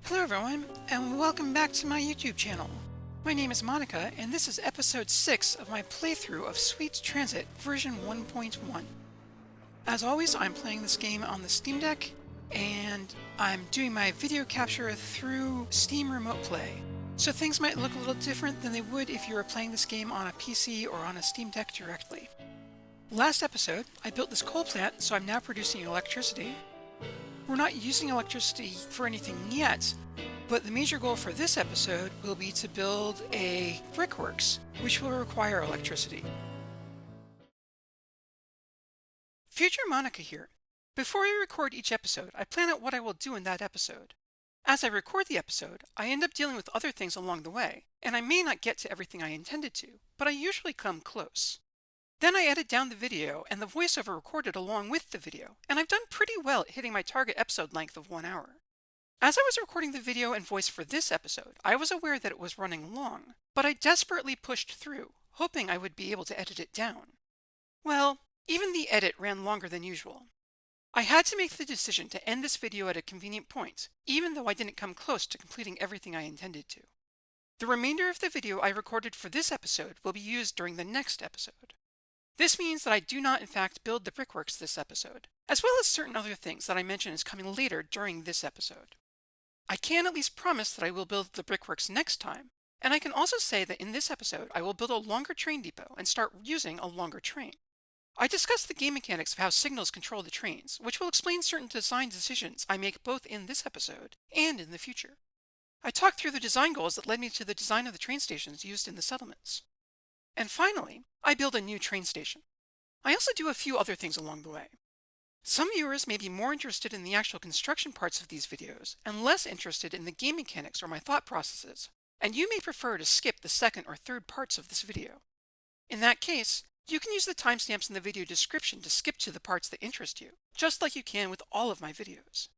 Hello everyone, and welcome back to my YouTube channel. My name is Monica, and this is episode 6 of my playthrough of Sweet Transit version 1.1. As always, I'm playing this game on the Steam Deck, and I'm doing my video capture through Steam Remote Play. So things might look a little different than they would if you were playing this game on a PC or on a Steam Deck directly. Last episode, I built this coal plant, so I'm now producing electricity. We're not using electricity for anything yet, but the major goal for this episode will be to build a brickworks, which will require electricity. Future Monica here. Before I record each episode, I plan out what I will do in that episode. As I record the episode, I end up dealing with other things along the way, and I may not get to everything I intended to, but I usually come close. Then I edit down the video and the voiceover recorded along with the video, and I've done pretty well at hitting my target episode length of 1 hour. As I was recording the video and voice for this episode, I was aware that it was running long, but I desperately pushed through, hoping I would be able to edit it down. Well, even the edit ran longer than usual. I had to make the decision to end this video at a convenient point, even though I didn't come close to completing everything I intended to. The remainder of the video I recorded for this episode will be used during the next episode. This means that I do not in fact build the brickworks this episode, as well as certain other things that I mention is coming later during this episode. I can at least promise that I will build the brickworks next time, and I can also say that in this episode I will build a longer train depot and start using a longer train. I discussed the game mechanics of how signals control the trains, which will explain certain design decisions I make both in this episode and in the future. I talked through the design goals that led me to the design of the train stations used in the settlements. And finally, I build a new train station. I also do a few other things along the way. Some viewers may be more interested in the actual construction parts of these videos and less interested in the game mechanics or my thought processes, and you may prefer to skip the second or third parts of this video. In that case, you can use the timestamps in the video description to skip to the parts that interest you, just like you can with all of my videos.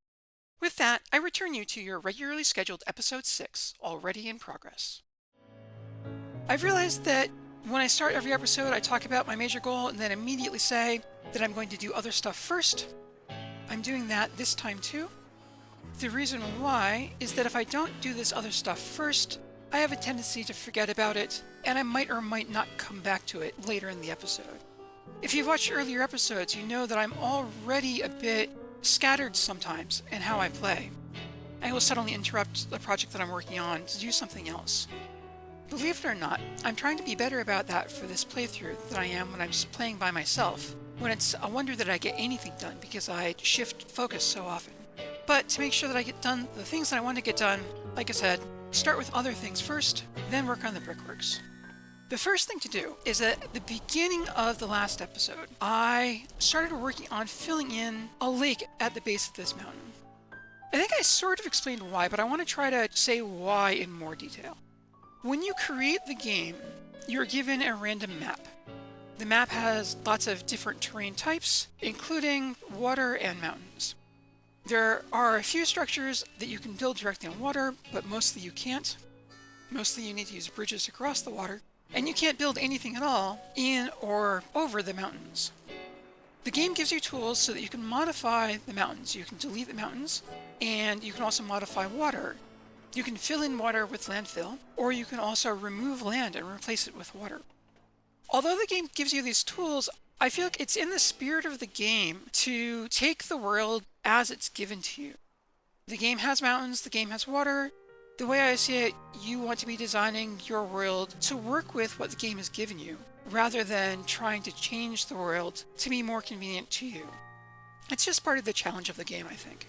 With that, I return you to your regularly scheduled episode 6, already in progress. I've realized that when I start every episode, I talk about my major goal and then immediately say that I'm going to do other stuff first. I'm doing that this time too. The reason why is that if I don't do this other stuff first, I have a tendency to forget about it, and I might or might not come back to it later in the episode. If you've watched earlier episodes, you know that I'm already a bit scattered sometimes in how I play. I will suddenly interrupt the project that I'm working on to do something else. Believe it or not, I'm trying to be better about that for this playthrough than I am when I'm just playing by myself, when it's a wonder that I get anything done because I shift focus so often. But to make sure that I get done the things that I want to get done, like I said, start with other things first, then work on the brickworks. The first thing to do is at the beginning of the last episode, I started working on filling in a lake at the base of this mountain. I think I sort of explained why, but I want to try to say why in more detail. When you create the game, you're given a random map. The map has lots of different terrain types, including water and mountains. There are a few structures that you can build directly on water, but mostly you can't. Mostly you need to use bridges to cross the water, and you can't build anything at all in or over the mountains. The game gives you tools so that you can modify the mountains. You can delete the mountains, and you can also modify water. You can fill in water with landfill, or you can also remove land and replace it with water. Although the game gives you these tools, I feel like it's in the spirit of the game to take the world as it's given to you. The game has mountains, the game has water. The way I see it, you want to be designing your world to work with what the game has given you, rather than trying to change the world to be more convenient to you. It's just part of the challenge of the game, I think.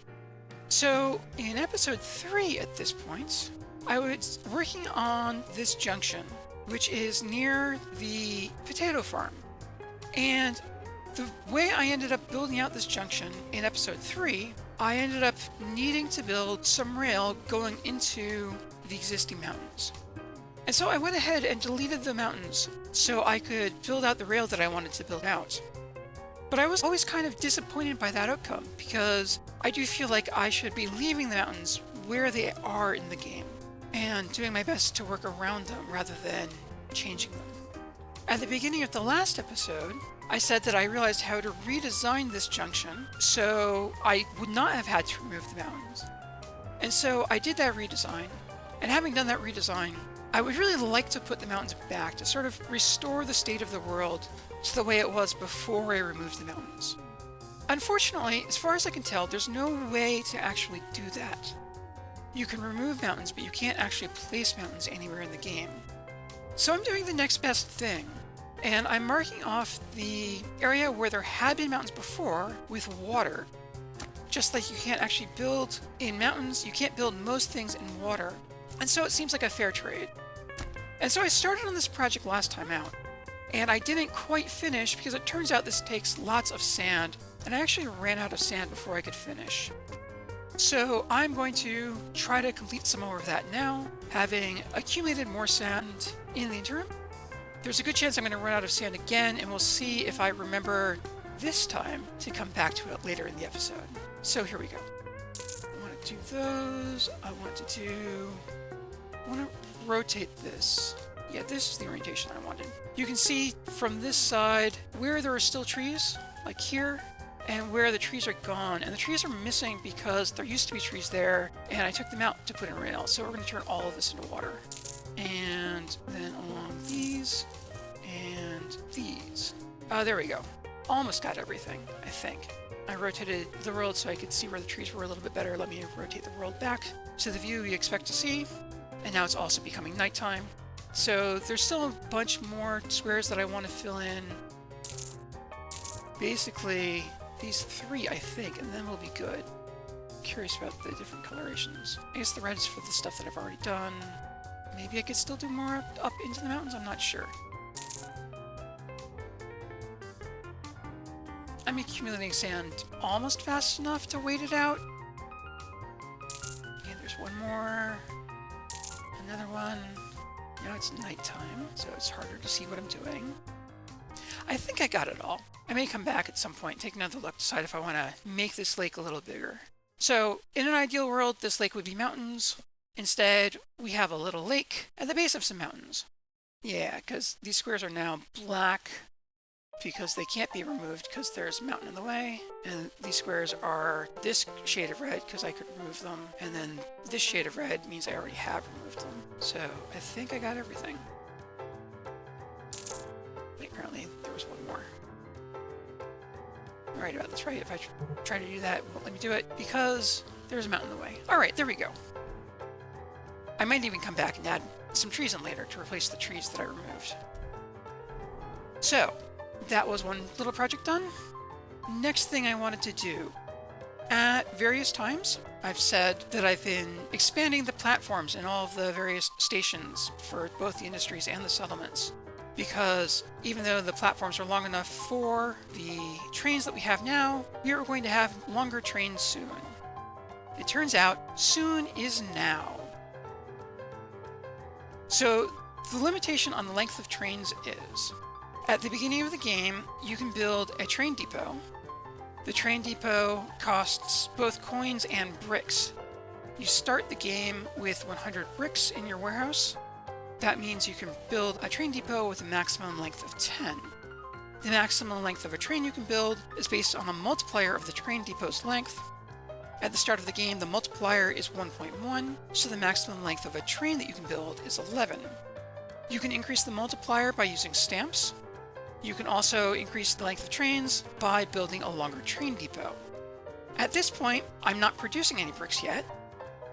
So, in episode 3 at this point, I was working on this junction, which is near the potato farm. And the way I ended up building out this junction in episode 3, I ended up needing to build some rail going into the existing mountains. And so I went ahead and deleted the mountains so I could build out the rail that I wanted to build out. But I was always kind of disappointed by that outcome because I do feel like I should be leaving the mountains where they are in the game and doing my best to work around them rather than changing them. At the beginning of the last episode, I said that I realized how to redesign this junction so I would not have had to remove the mountains. And so I did that redesign. And having done that redesign, I would really like to put the mountains back to sort of restore the state of the world to the way it was before I removed the mountains. Unfortunately, as far as I can tell, there's no way to actually do that. You can remove mountains, but you can't actually place mountains anywhere in the game. So I'm doing the next best thing, and I'm marking off the area where there had been mountains before with water. Just like you can't actually build in mountains, you can't build most things in water. And so it seems like a fair trade. And so I started on this project last time out, and I didn't quite finish because it turns out this takes lots of sand, and I actually ran out of sand before I could finish. So I'm going to try to complete some more of that now, having accumulated more sand in the interim. There's a good chance I'm going to run out of sand again, and we'll see if I remember this time to come back to it later in the episode. So here we go. I want to do those. I want to rotate this. Yeah, this is the orientation I wanted. You can see from this side where there are still trees, like here, and where the trees are gone. And the trees are missing because there used to be trees there, and I took them out to put in rails. So we're going to turn all of this into water. And then along these, and these. There we go. Almost got everything, I think. I rotated the world so I could see where the trees were a little bit better. Let me rotate the world back to the view we expect to see. And now it's also becoming nighttime. So there's still a bunch more squares that I want to fill in. Basically, these 3, I think, and then we'll be good. Curious about the different colorations. I guess the red is for the stuff that I've already done. Maybe I could still do more up into the mountains, I'm not sure. I'm accumulating sand almost fast enough to wait it out. Okay, there's one more. Another one. Now it's nighttime, so it's harder to see what I'm doing. I think I got it all. I may come back at some point, take another look, decide if I want to make this lake a little bigger. So, in an ideal world, this lake would be mountains. Instead, we have a little lake at the base of some mountains. Yeah, because these squares are now black because they can't be removed because there's a mountain in the way. And these squares are this shade of red because I could remove them. And then this shade of red means I already have removed them. So I think I got everything. Wait, apparently there was one more. All right, about that's right. If I try to do that, it won't let me do it because there's a mountain in the way. All right, there we go. I might even come back and add some trees in later to replace the trees that I removed. So that was one little project done. Next thing I wanted to do, at various times, I've said that I've been expanding the platforms in all of the various stations for both the industries and the settlements. Because even though the platforms are long enough for the trains that we have now, we are going to have longer trains soon. It turns out, soon is now. So the limitation on the length of trains is, at the beginning of the game, you can build a train depot. The train depot costs both coins and bricks. You start the game with 100 bricks in your warehouse. That means you can build a train depot with a maximum length of 10. The maximum length of a train you can build is based on a multiplier of the train depot's length. At the start of the game, the multiplier is 1.1, so the maximum length of a train that you can build is 11. You can increase the multiplier by using stamps. You can also increase the length of trains by building a longer train depot. At this point, I'm not producing any bricks yet.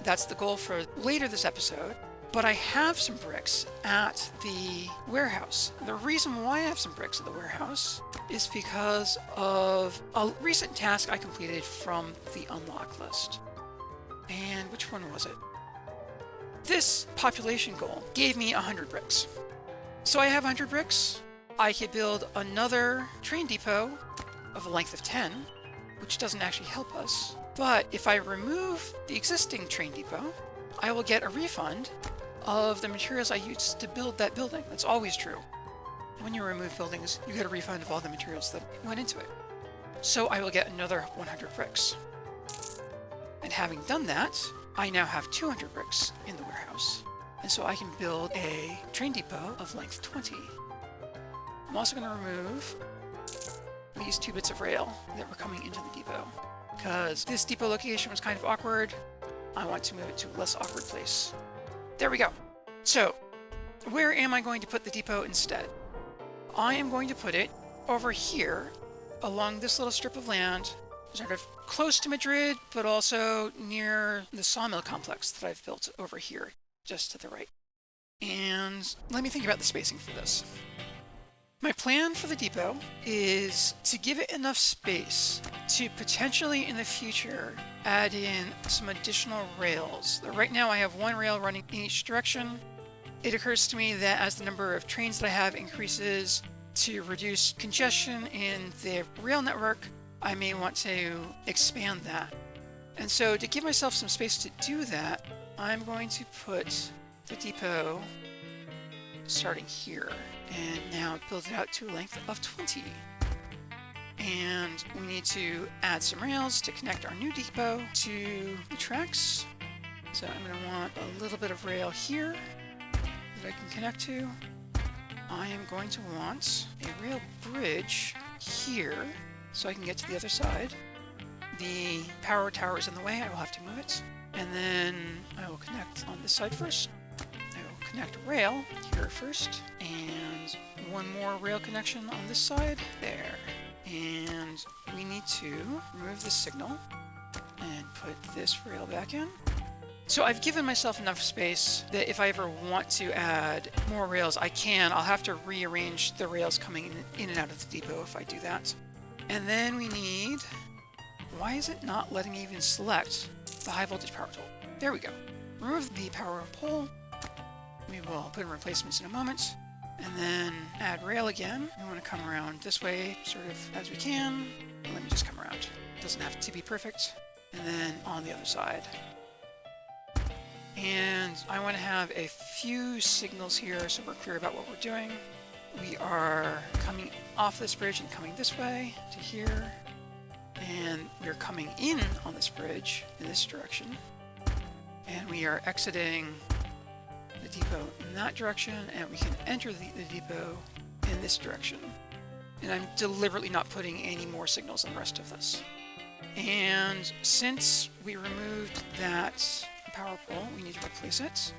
That's the goal for later this episode. But I have some bricks at the warehouse. The reason why I have some bricks at the warehouse is because of a recent task I completed from the unlock list. And which one was it? This population goal gave me 100 bricks. So I have 100 bricks. I could build another train depot of a length of 10, which doesn't actually help us. But if I remove the existing train depot, I will get a refund of the materials I used to build that building. That's always true. When you remove buildings, you get a refund of all the materials that went into it. So I will get another 100 bricks. And having done that, I now have 200 bricks in the warehouse. And so I can build a train depot of length 20. I'm also going to remove these 2 bits of rail that were coming into the depot, because this depot location was kind of awkward. I want to move it to a less awkward place. There we go. So, where am I going to put the depot instead? I am going to put it over here along this little strip of land, sort of close to Madrid, but also near the sawmill complex that I've built over here, just to the right. And let me think about the spacing for this. My plan for the depot is to give it enough space to potentially in the future add in some additional rails. Right now I have one rail running in each direction. It occurs to me that as the number of trains that I have increases, to reduce congestion in the rail network, I may want to expand that. And so to give myself some space to do that, I'm going to put the depot starting here and now build it out to a length of 20. And we need to add some rails to connect our new depot to the tracks. So I'm going to want a little bit of rail here that I can connect to. I am going to want a rail bridge here so I can get to the other side. The power tower is in the way, I will have to move it. And then I will connect on this side first. I will connect a rail here first, and one more rail connection on this side, there. And we need to remove the signal and put this rail back in. So I've given myself enough space that if I ever want to add more rails, I can. I'll have to rearrange the rails coming in and out of the depot if I do that. And then we need, why is it not letting me even select the high voltage power tool? There we go. Remove the power pole. We will put in replacements in a moment. And then add rail again. We want to come around this way sort of as we can. Let me just come around. It doesn't have to be perfect. And then on the other side. And I want to have a few signals here so we're clear about what we're doing. We are coming off this bridge and coming this way to here. And we're coming in on this bridge in this direction. And we are exiting the depot in that direction, and we can enter the depot in this direction. And I'm deliberately not putting any more signals on the rest of this. And since we removed that power pole, we need to replace it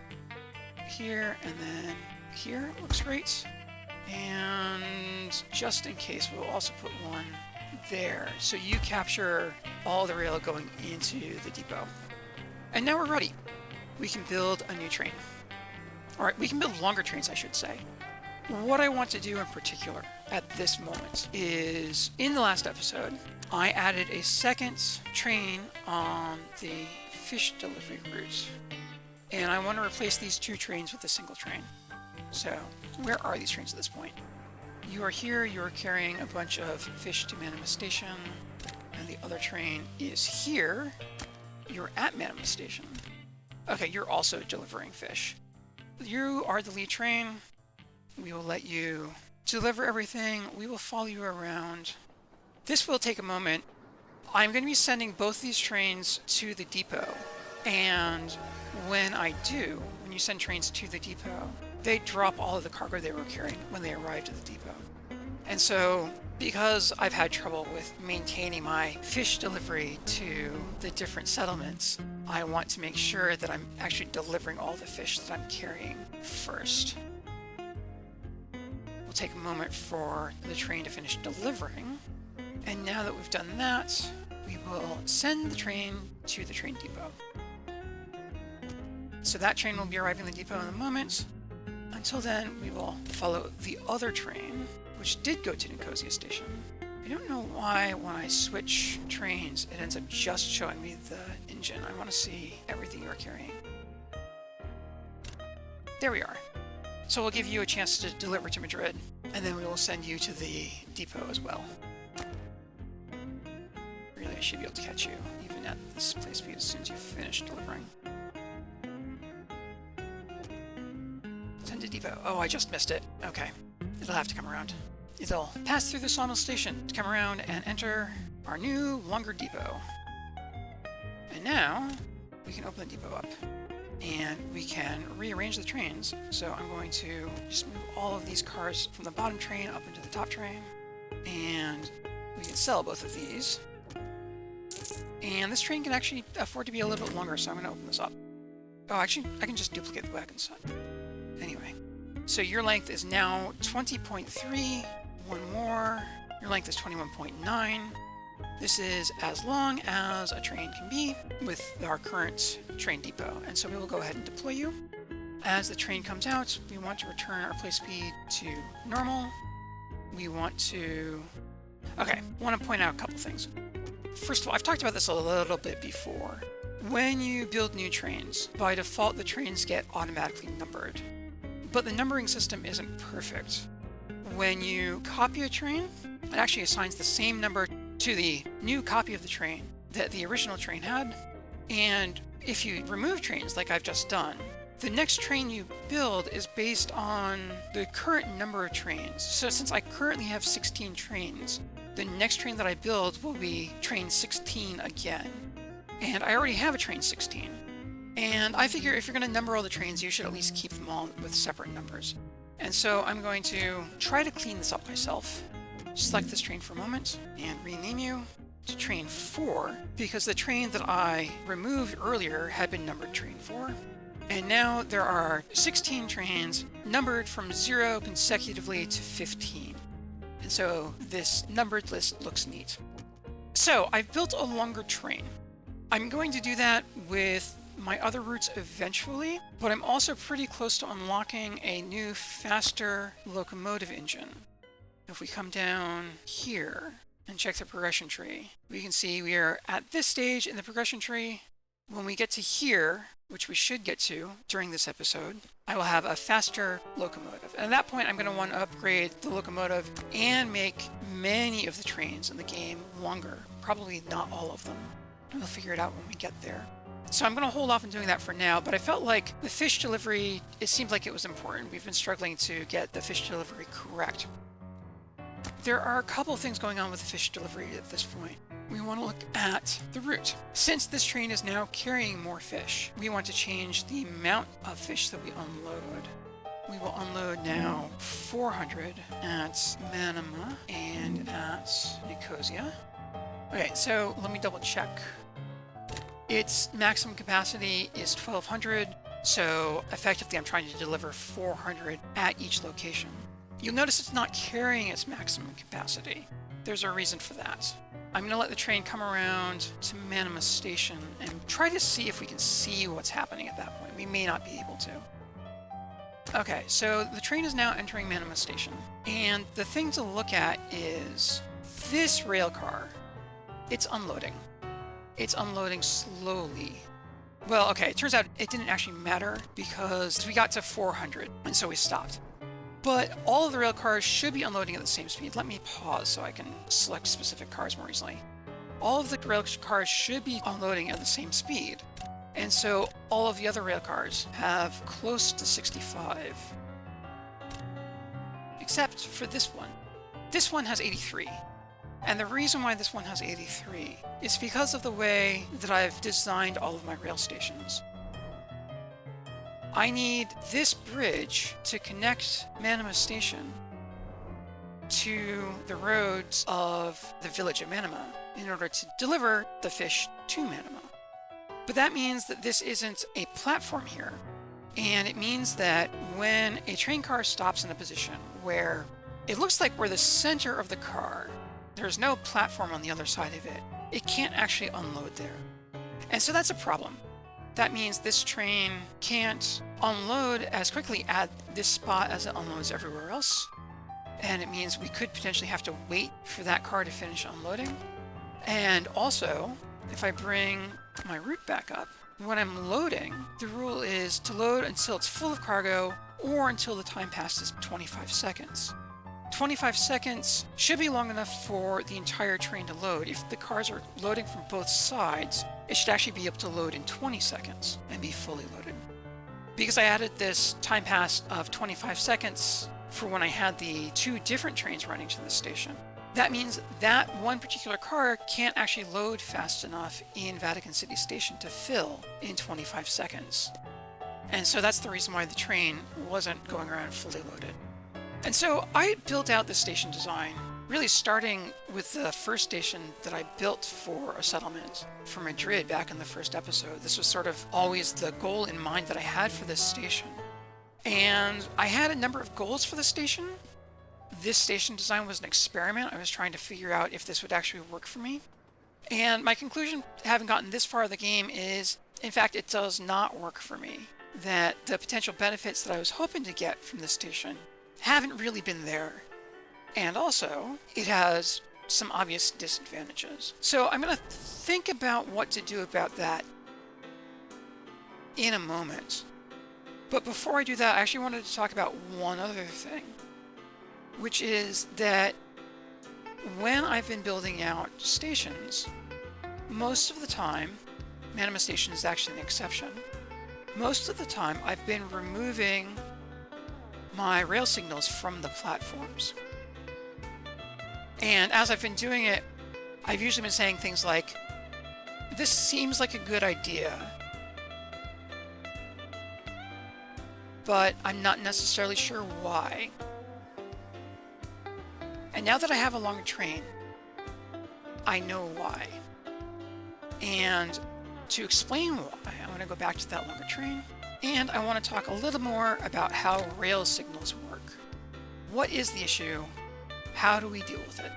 here and then here. Looks great. And just in case, we'll also put one there, so you capture all the rail going into the depot. And now we're ready. We can build a new train. All right, we can build longer trains, I should say. What I want to do in particular at this moment is, in the last episode, I added a second train on the fish delivery route. And I want to replace these two trains with a single train. So, where are these trains at this point? You are here, you are carrying a bunch of fish to Manama Station, and the other train is here. You're at Manama Station. Okay, you're also delivering fish. You are the lead train. We will let you deliver everything. We will follow you around. This will take a moment. I'm going to be sending both these trains to the depot. And when I do, when you send trains to the depot, they drop all of the cargo they were carrying when they arrived at the depot. And so, because I've had trouble with maintaining my fish delivery to the different settlements, I want to make sure that I'm actually delivering all the fish that I'm carrying first. We'll take a moment for the train to finish delivering. And now that we've done that, we will send the train to the train depot. So that train will be arriving at the depot in a moment. Until then, we will follow the other train, which did go to Nicosia Station. I don't know why when I switch trains, it ends up just showing me the engine. I want to see everything you're carrying. There we are. So we'll give you a chance to deliver to Madrid, and then we will send you to the depot as well. Really, I should be able to catch you, even at this place, because as soon as you finish delivering. Send to depot. Oh, I just missed it. Okay. It'll have to come around. It'll pass through the sawmill station to come around and enter our new, longer depot. And now, we can open the depot up. And we can rearrange the trains. So I'm going to just move all of these cars from the bottom train up into the top train. And we can sell both of these. And this train can actually afford to be a little bit longer, so I'm going to open this up. Oh, actually, I can just duplicate the wagon side. Anyway, so your length is now 20.3. One more. Your length is 21.9. This is as long as a train can be with our current train depot. And so we will go ahead and deploy you. As the train comes out, we want to return our play speed to normal. We want to... Okay, I want to point out a couple things. First of all, I've talked about this a little bit before. When you build new trains, by default the trains get automatically numbered. But the numbering system isn't perfect. When you copy a train, it actually assigns the same number to the new copy of the train that the original train had. And if you remove trains like I've just done, the next train you build is based on the current number of trains. So since I currently have 16 trains, the next train that I build will be train 16 again. And I already have a train 16. And I figure if you're going to number all the trains, you should at least keep them all with separate numbers. And so I'm going to try to clean this up myself. Select this train for a moment and rename you to train 4 because the train that I removed earlier had been numbered train 4. And now there are 16 trains numbered from 0 consecutively to 15. And so this numbered list looks neat. So I've built a longer train. I'm going to do that with my other routes eventually, but I'm also pretty close to unlocking a new, faster locomotive engine. If we come down here and check the progression tree, we can see we are at this stage in the progression tree. When we get to here, which we should get to during this episode, I will have a faster locomotive. And at that point, I'm going to want to upgrade the locomotive and make many of the trains in the game longer. Probably not all of them. We'll figure it out when we get there. So I'm going to hold off on doing that for now, but I felt like the fish delivery, it seemed like it was important. We've been struggling to get the fish delivery correct. There are a couple of things going on with the fish delivery at this point. We want to look at the route. Since this train is now carrying more fish, we want to change the amount of fish that we unload. We will unload now 400 at Manama and at Nicosia. Okay, so let me double check. Its maximum capacity is 1200, so effectively I'm trying to deliver 400 at each location. You'll notice it's not carrying its maximum capacity. There's a reason for that. I'm going to let the train come around to Manama Station and try to see if we can see what's happening at that point. We may not be able to. Okay, so the train is now entering Manama Station. And the thing to look at is this rail car. It's unloading. It's unloading slowly. Well, okay, it turns out it didn't actually matter because we got to 400 and so we stopped. But all of the rail cars should be unloading at the same speed. Let me pause so I can select specific cars more easily. All of the rail cars should be unloading at the same speed. And so all of the other rail cars have close to 65. Except for this one. This one has 83. And the reason why this one has 83 is because of the way that I've designed all of my rail stations. I need this bridge to connect Manama Station to the roads of the village of Manama in order to deliver the fish to Manama. But that means that this isn't a platform here. And it means that when a train car stops in a position where it looks like we're the center of the car, there's no platform on the other side of it, it can't actually unload there. And so that's a problem. That means this train can't unload as quickly at this spot as it unloads everywhere else. And it means we could potentially have to wait for that car to finish unloading. And also, if I bring my route back up, when I'm loading, the rule is to load until it's full of cargo or until the time passes 25 seconds. 25 seconds should be long enough for the entire train to load. If the cars are loading from both sides, it should actually be able to load in 20 seconds and be fully loaded. Because I added this time pass of 25 seconds for when I had the two different trains running to the station, that means that one particular car can't actually load fast enough in Vatican City Station to fill in 25 seconds. And so that's the reason why the train wasn't going around fully loaded. And so I built out this station design Really starting with the first station that I built for a settlement for Madrid back in the first episode. This was sort of always the goal in mind that I had for this station. And I had a number of goals for the station. This station design was an experiment. I was trying to figure out if this would actually work for me. And my conclusion, having gotten this far of the game, is, in fact, it does not work for me. That the potential benefits that I was hoping to get from this station haven't really been there. And also, it has some obvious disadvantages. So I'm going to think about what to do about that in a moment. But before I do that, I actually wanted to talk about one other thing, which is that when I've been building out stations, most of the time, Manama Station is actually an exception, most of the time I've been removing my rail signals from the platforms. And as I've been doing it, I've usually been saying things like, this seems like a good idea, but I'm not necessarily sure why. And now that I have a longer train, I know why. And to explain why, I want to go back to that longer train, and I want to talk a little more about how rail signals work. What is the issue? How do we deal with it?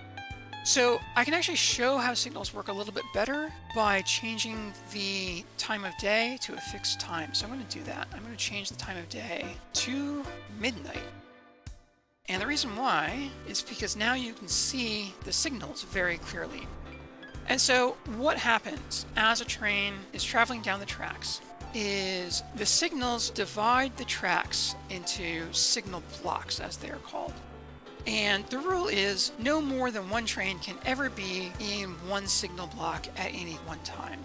So I can actually show how signals work a little bit better by changing the time of day to a fixed time. So I'm going to do that. I'm going to change the time of day to midnight. And the reason why is because now you can see the signals very clearly. And so what happens as a train is traveling down the tracks is the signals divide the tracks into signal blocks, as they are called. And the rule is no more than one train can ever be in one signal block at any one time.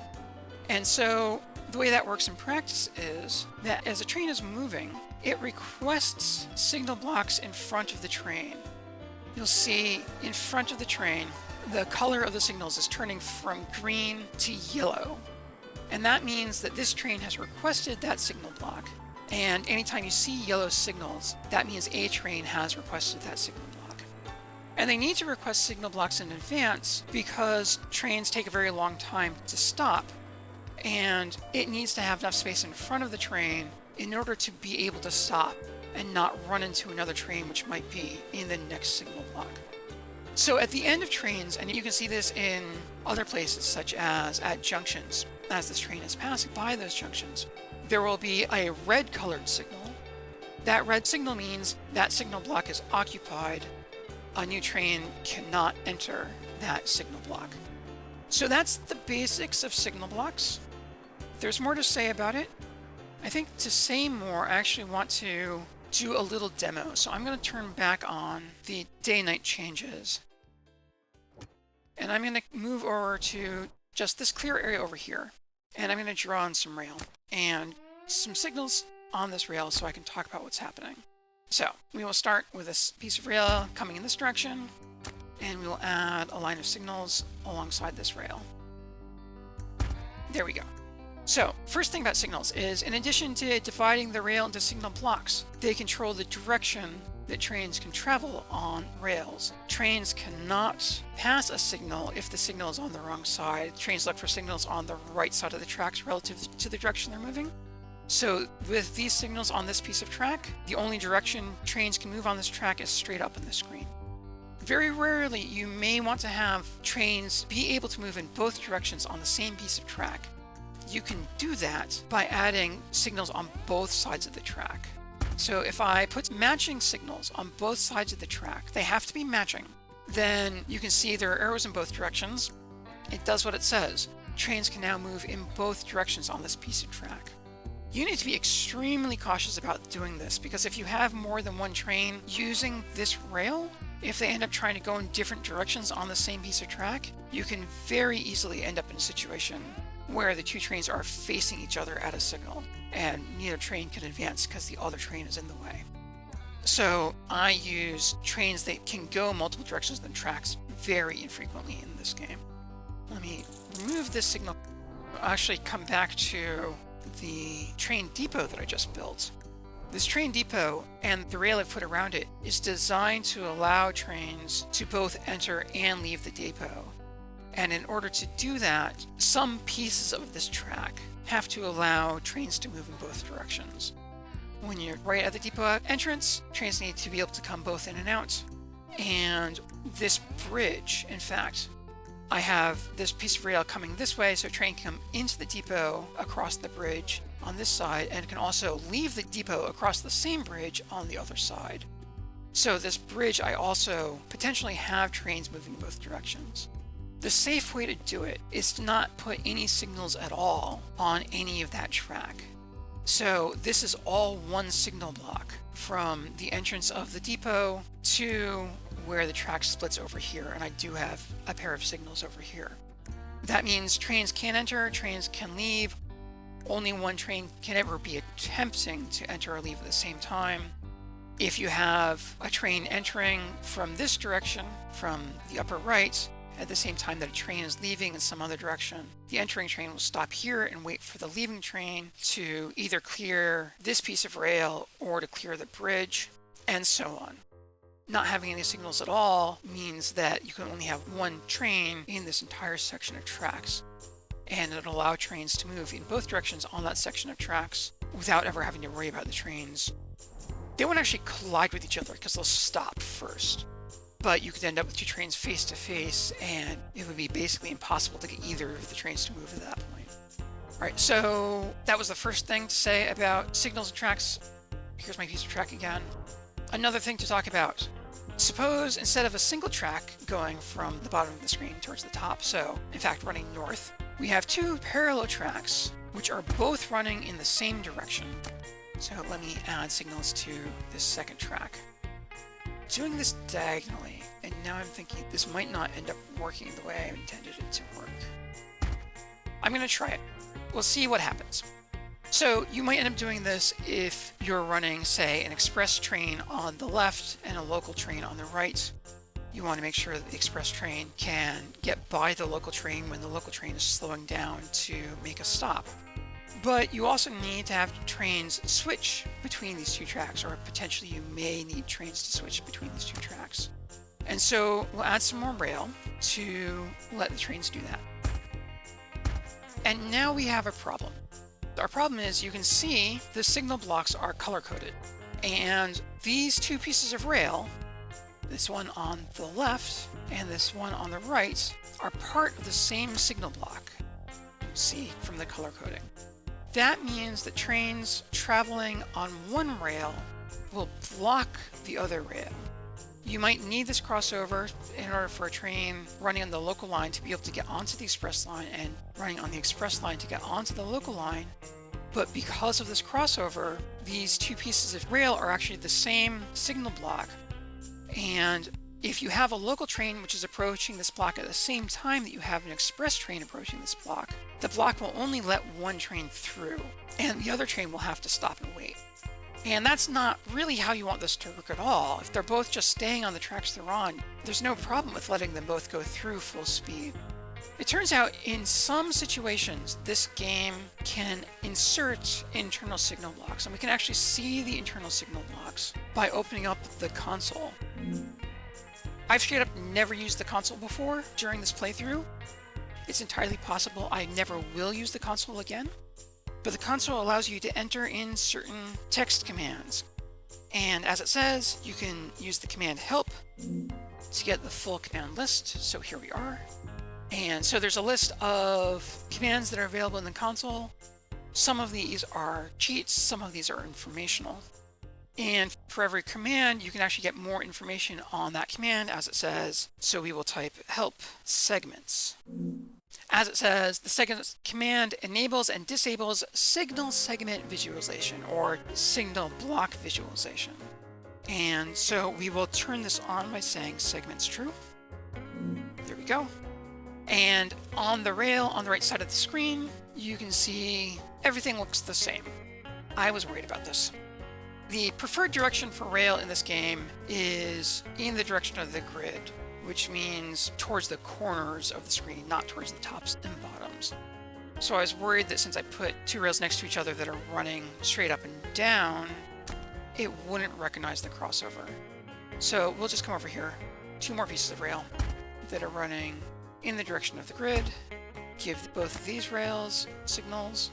And so the way that works in practice is that as a train is moving, it requests signal blocks in front of the train. You'll see in front of the train, the color of the signals is turning from green to yellow. And that means that this train has requested that signal block. And anytime you see yellow signals, that means a train has requested that signal block. And they need to request signal blocks in advance because trains take a very long time to stop. And it needs to have enough space in front of the train in order to be able to stop and not run into another train which might be in the next signal block. So at the end of trains, and you can see this in other places such as at junctions, as this train is passing by those junctions, there will be a red colored signal. That red signal means that signal block is occupied. A new train cannot enter that signal block. So that's the basics of signal blocks. There's more to say about it. I think to say more, I actually want to do a little demo. So I'm going to turn back on the day-night changes. And I'm going to move over to just this clear area over here. And I'm going to draw on some rail and some signals on this rail so I can talk about what's happening. So we will start with this piece of rail coming in this direction, and we will add a line of signals alongside this rail. There we go. So first thing about signals is, in addition to dividing the rail into signal blocks, they control the direction that trains can travel on rails. Trains cannot pass a signal if the signal is on the wrong side. Trains look for signals on the right side of the tracks relative to the direction they're moving. So with these signals on this piece of track, the only direction trains can move on this track is straight up in the screen. Very rarely you may want to have trains be able to move in both directions on the same piece of track. You can do that by adding signals on both sides of the track. So if I put matching signals on both sides of the track, they have to be matching, then you can see there are arrows in both directions. It does what it says. Trains can now move in both directions on this piece of track. You need to be extremely cautious about doing this, because if you have more than one train using this rail, if they end up trying to go in different directions on the same piece of track, you can very easily end up in a situation where the two trains are facing each other at a signal, and neither train can advance because the other train is in the way. So I use trains that can go multiple directions than tracks very infrequently in this game. Let me remove this signal. I'll actually come back to the train depot that I just built. This train depot and the rail I've put around it is designed to allow trains to both enter and leave the depot. And in order to do that, some pieces of this track have to allow trains to move in both directions. When you're right at the depot entrance, trains need to be able to come both in and out. And this bridge, in fact, I have this piece of rail coming this way so a train can come into the depot across the bridge on this side and can also leave the depot across the same bridge on the other side. So this bridge, I also potentially have trains moving in both directions. The safe way to do it is to not put any signals at all on any of that track. So this is all one signal block from the entrance of the depot to where the track splits over here, and I do have a pair of signals over here. That means trains can enter, trains can leave. Only one train can ever be attempting to enter or leave at the same time. If you have a train entering from this direction, from the upper right, at the same time that a train is leaving in some other direction, the entering train will stop here and wait for the leaving train to either clear this piece of rail or to clear the bridge, and so on. Not having any signals at all means that you can only have one train in this entire section of tracks, and it'll allow trains to move in both directions on that section of tracks without ever having to worry about the trains. They won't actually collide with each other because they'll stop first, but you could end up with two trains face to face, and it would be basically impossible to get either of the trains to move at that point. All right, so that was the first thing to say about signals and tracks. Here's my piece of track again. Another thing to talk about. Suppose instead of a single track going from the bottom of the screen towards the top, so in fact running north, we have two parallel tracks which are both running in the same direction. So let me add signals to this second track. Doing this diagonally, and now I'm thinking this might not end up working the way I intended it to work. I'm going to try it. We'll see what happens. So you might end up doing this if you're running, say, an express train on the left and a local train on the right. You want to make sure that the express train can get by the local train when the local train is slowing down to make a stop. But you also need to have trains switch between these two tracks, or potentially you may need trains to switch between these two tracks. And so we'll add some more rail to let the trains do that. And now we have a problem. Our problem is you can see the signal blocks are color-coded, and these two pieces of rail, this one on the left and this one on the right, are part of the same signal block. You see from the color coding. That means that trains traveling on one rail will block the other rail. You might need this crossover in order for a train running on the local line to be able to get onto the express line and running on the express line to get onto the local line. But because of this crossover, these two pieces of rail are actually the same signal block. And if you have a local train which is approaching this block at the same time that you have an express train approaching this block, the block will only let one train through, and the other train will have to stop and wait. And that's not really how you want this to work at all. If they're both just staying on the tracks they're on, there's no problem with letting them both go through full speed. It turns out in some situations, this game can insert internal signal blocks, and we can actually see the internal signal blocks by opening up the console. I've straight up never used the console before during this playthrough. It's entirely possible I never will use the console again. But the console allows you to enter in certain text commands. And as it says, you can use the command help to get the full command list. So here we are. And so there's a list of commands that are available in the console. Some of these are cheats, some of these are informational. And for every command, you can actually get more information on that command as it says. So we will type help segments. As it says, the segments command enables and disables signal segment visualization or signal block visualization. And so we will turn this on by saying segments true. There we go. And on the rail on the right side of the screen, you can see everything looks the same. I was worried about this. The preferred direction for rail in this game is in the direction of the grid, which means towards the corners of the screen, not towards the tops and bottoms. So I was worried that since I put two rails next to each other that are running straight up and down, it wouldn't recognize the crossover. So we'll just come over here, 2 more pieces of rail that are running in the direction of the grid, give both of these rails signals,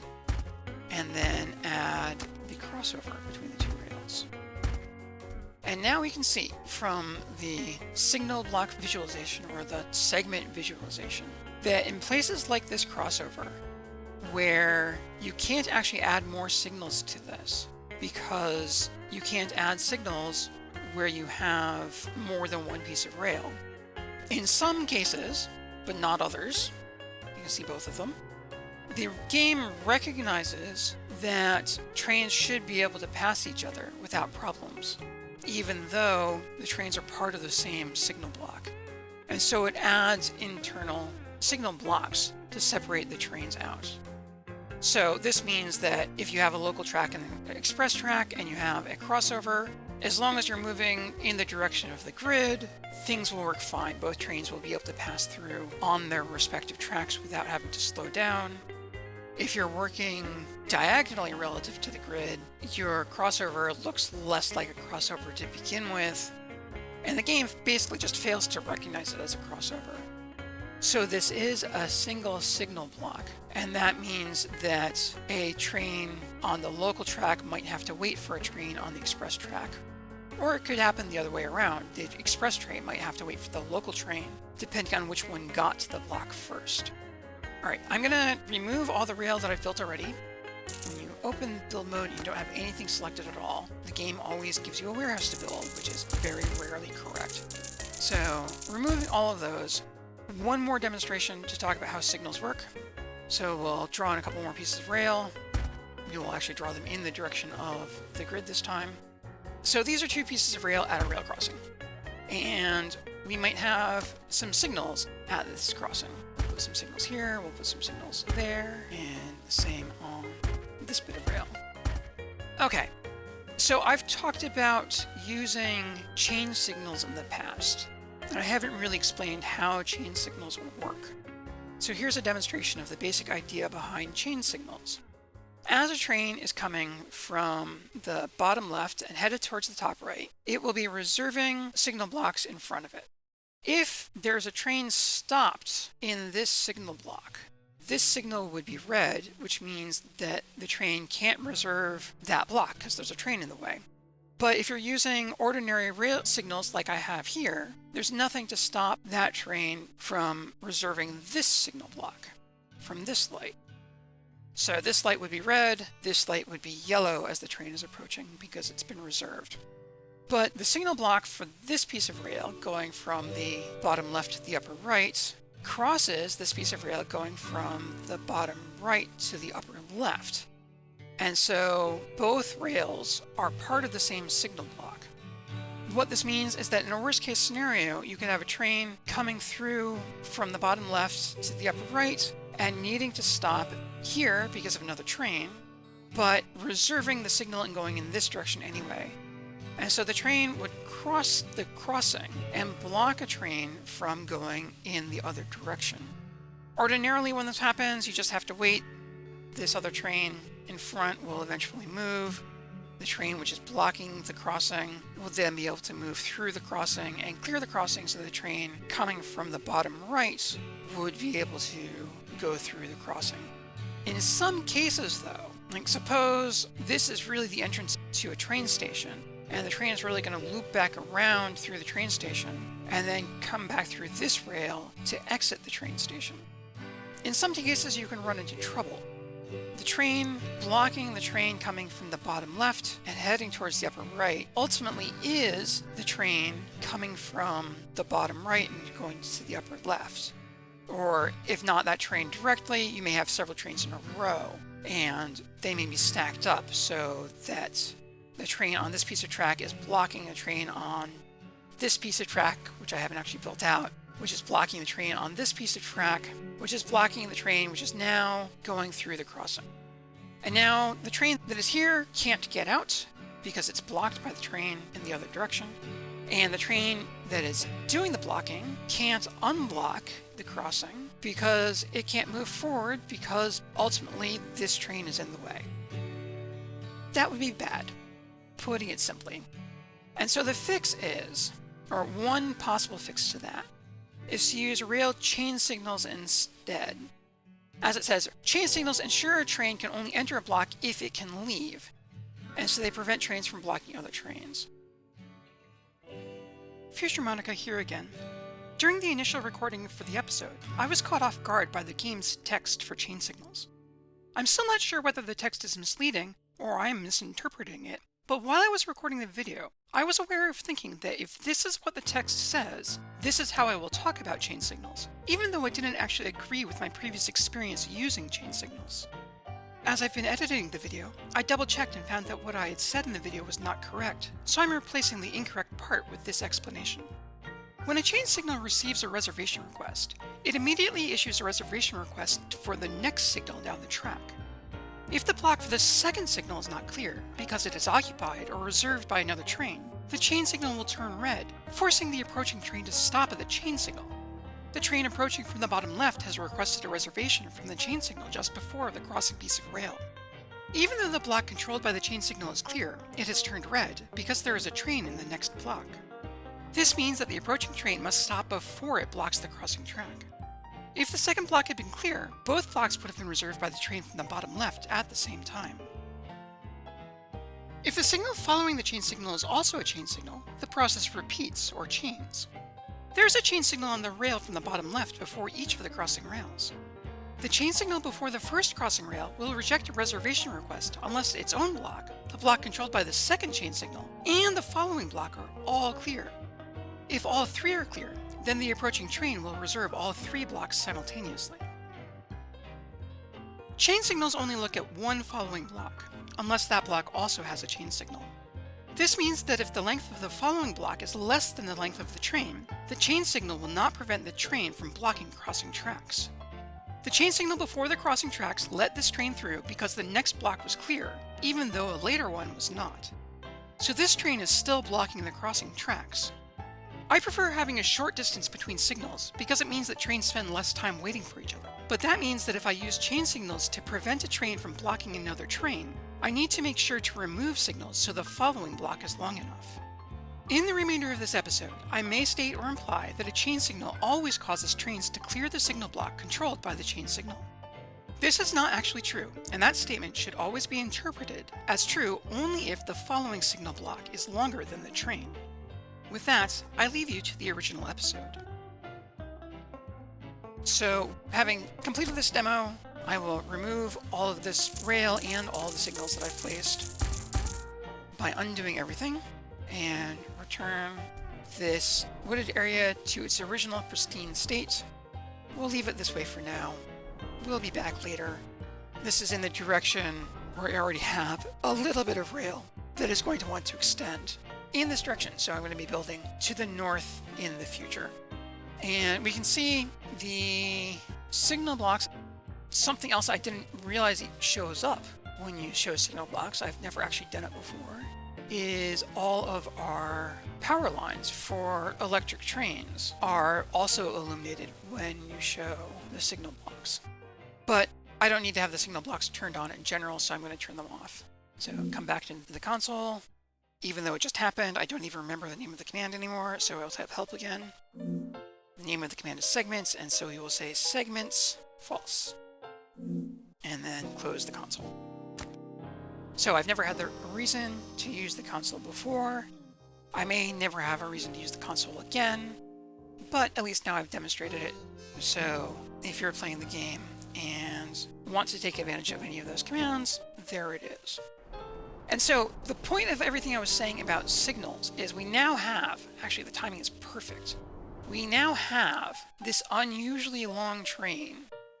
and then add the crossover between the 2 rails. And now we can see from the signal block visualization, or the segment visualization, that in places like this crossover, where you can't actually add more signals to this, because you can't add signals where you have more than 1 piece of rail. In some cases, but not others, you can see both of them, the game recognizes that trains should be able to pass each other without problems, even though the trains are part of the same signal block. And so it adds internal signal blocks to separate the trains out. So this means that if you have a local track and an express track and you have a crossover, as long as you're moving in the direction of the grid, things will work fine. Both trains will be able to pass through on their respective tracks without having to slow down. If you're working diagonally relative to the grid, your crossover looks less like a crossover to begin with, and the game basically just fails to recognize it as a crossover. So this is a single signal block, and that means that a train on the local track might have to wait for a train on the express track. Or it could happen the other way around. The express train might have to wait for the local train, depending on which one got to the block first. Alright, I'm going to remove all the rails that I've built already. When you open build mode and you don't have anything selected at all, the game always gives you a warehouse to build, which is very rarely correct. So, removing all of those, one more demonstration to talk about how signals work. So we'll draw in a couple more pieces of rail. We will actually draw them in the direction of the grid this time. So these are 2 pieces of rail at a rail crossing. And we might have some signals at this crossing. We'll put some signals here, we'll put some signals there, and the same on this bit of rail. Okay, so I've talked about using chain signals in the past, and I haven't really explained how chain signals work. So here's a demonstration of the basic idea behind chain signals. As a train is coming from the bottom left and headed towards the top right, it will be reserving signal blocks in front of it. If there's a train stopped in this signal block, this signal would be red, which means that the train can't reserve that block because there's a train in the way. But if you're using ordinary rail signals like I have here, there's nothing to stop that train from reserving this signal block from this light. So this light would be red, this light would be yellow as the train is approaching because it's been reserved. But the signal block for this piece of rail going from the bottom left to the upper right crosses this piece of rail going from the bottom right to the upper left. And so both rails are part of the same signal block. What this means is that in a worst case scenario, you can have a train coming through from the bottom left to the upper right and needing to stop here because of another train, but reserving the signal and going in this direction anyway. And so the train would cross the crossing and block a train from going in the other direction. Ordinarily, when this happens, you just have to wait. This other train in front will eventually move. The train which is blocking the crossing will then be able to move through the crossing and clear the crossing so the train coming from the bottom right would be able to go through the crossing. In some cases though, like suppose this is really the entrance to a train station and the train is really going to loop back around through the train station and then come back through this rail to exit the train station. In some cases you can run into trouble. The train blocking the train coming from the bottom left and heading towards the upper right ultimately is the train coming from the bottom right and going to the upper left. Or if not that train directly, you may have several trains in a row and they may be stacked up so that the train on this piece of track is blocking a train on this piece of track, which I haven't actually built out, which is blocking the train on this piece of track, which is blocking the train which is now going through the crossing. And now the train that is here can't get out because it's blocked by the train in the other direction. And the train that is doing the blocking can't unblock the crossing because it can't move forward because ultimately this train is in the way. That would be bad. putting it simply. And so the fix is, or one possible fix to that, is to use rail chain signals instead. As it says, chain signals ensure a train can only enter a block if it can leave, and so they prevent trains from blocking other trains. Future Monica here again. During the initial recording for the episode, I was caught off guard by the game's text for chain signals. I'm still not sure whether the text is misleading, or I am misinterpreting it, but while I was recording the video, I was aware of thinking that if this is what the text says, this is how I will talk about chain signals, even though it didn't actually agree with my previous experience using chain signals. As I've been editing the video, I double-checked and found that what I had said in the video was not correct, so I'm replacing the incorrect part with this explanation. When a chain signal receives a reservation request, it immediately issues a reservation request for the next signal down the track. If the block for the second signal is not clear, because it is occupied or reserved by another train, the chain signal will turn red, forcing the approaching train to stop at the chain signal. The train approaching from the bottom left has requested a reservation from the chain signal just before the crossing piece of rail. Even though the block controlled by the chain signal is clear, it has turned red because there is a train in the next block. This means that the approaching train must stop before it blocks the crossing track. If the second block had been clear, both blocks would have been reserved by the train from the bottom left at the same time. If the signal following the chain signal is also a chain signal, the process repeats, or chains. There is a chain signal on the rail from the bottom left before each of the crossing rails. The chain signal before the first crossing rail will reject a reservation request unless its own block, the block controlled by the second chain signal, and the following block are all clear. If all three are clear, then the approaching train will reserve all three blocks simultaneously. Chain signals only look at one following block, unless that block also has a chain signal. This means that if the length of the following block is less than the length of the chain signal will not prevent the train from blocking crossing tracks. The chain signal before the crossing tracks let this train through because the next block was clear, even though a later one was not. So this train is still blocking the crossing tracks. I prefer having a short distance between signals because it means that trains spend less time waiting for each other. But that means that if I use chain signals to prevent a train from blocking another train, I need to make sure to remove signals so the following block is long enough. In the remainder of this episode, I may state or imply that a chain signal always causes trains to clear the signal block controlled by the chain signal. This is not actually true, and that statement should always be interpreted as true only if the following signal block is longer than the train. With that, I leave you to the original episode. So, having completed this demo, I will remove all of this rail and all the signals that I've placed by undoing everything and return this wooded area to its original pristine state. We'll leave it this way for now. We'll be back later. This is in the direction where I already have a little bit of rail that is going to want to extend in this direction, so I'm going to be building to the north in the future. And we can see the signal blocks. Something else I didn't realize it shows up when you show signal blocks, I've never actually done it before, is all of our power lines for electric trains are also illuminated when you show the signal blocks. But I don't need to have the signal blocks turned on in general, so I'm going to turn them off. So come back into the console. Even though it just happened, I don't even remember the name of the command anymore, so I'll type help again. The name of the command is segments, and so we will say segments false. And then close the console. So I've never had the reason to use the console before. I may never have a reason to use the console again, but at least now I've demonstrated it. So if you're playing the game and want to take advantage of any of those commands, there it is. And so the point of everything I was saying about signals is we now have, actually the timing is perfect, we now have this unusually long train,